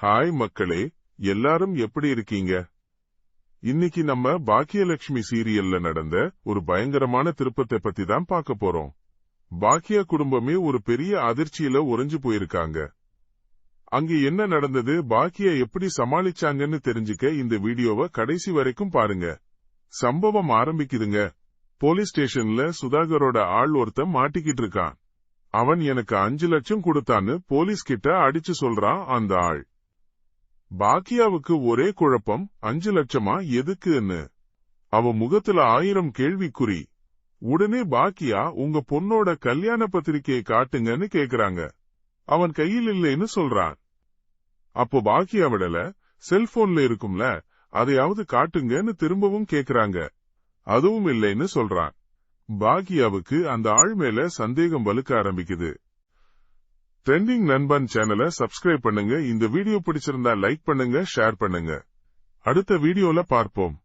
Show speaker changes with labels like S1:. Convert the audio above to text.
S1: Hi மக்களே, எல்லாரும் எப்படி இருக்கீங்க? இன்னைக்கு நம்ம பாக்கியலட்சுமி சீரியல்ல நடந்த ஒரு பயங்கரமான திருப்பத்தை பத்தி தான் பார்க்க போறோம். பாக்கியா குடும்பமே ஒரு பெரிய அதிர்ச்சியில உறைஞ்சு போயிருக்காங்க. அங்க என்ன நடந்தது, பாக்கியா எப்படி சமாளிச்சாங்கன்னு தெரிஞ்சுக்க இந்த வீடியோவை கடைசி வரைக்கும் பாருங்க. சம்பவம் ஆரம்பிக்குதுங்க. போலீஸ் ஸ்டேஷன்ல சுதாகரோட ஆள் ஒருத்தன் மாட்டிக்கிட்டு இருக்கான். அவன் எனக்கு 5 லட்சம் கொடுத்தான்னு போலீஸ் கிட்ட அடிச்சு சொல்றான் அந்த ஆள். பாக்கியாவுக்கு ஒரே குழப்பம், 5 லட்சமா எதுக்குன்னு. அவ முகத்துல 1000 கேள்விக்குறி. உடனே பாக்கியா, உங்க பொண்ணோட கல்யாண பத்திரிக்கையை காட்டுங்கன்னு கேக்குறாங்க. அவன் கையில் இல்லைன்னு சொல்றான். அப்போ பாக்கியா விடல, செல்போன்ல இருக்கும்ல, அதையாவது காட்டுங்கன்னு திரும்பவும் கேக்குறாங்க. அதுவும் இல்லைன்னு சொல்றான். பாக்கியாவுக்கு அந்த ஆள் மேல சந்தேகம் வலுக்க ஆரம்பிக்குது. ட்ரெண்டிங் நண்பன் சேனலை சப்ஸ்கிரைப் பண்ணுங்க. இந்த வீடியோ பிடிச்சிருந்தா லைக் பண்ணுங்க, ஷேர் பண்ணுங்க. அடுத்த வீடியோல பார்ப்போம்.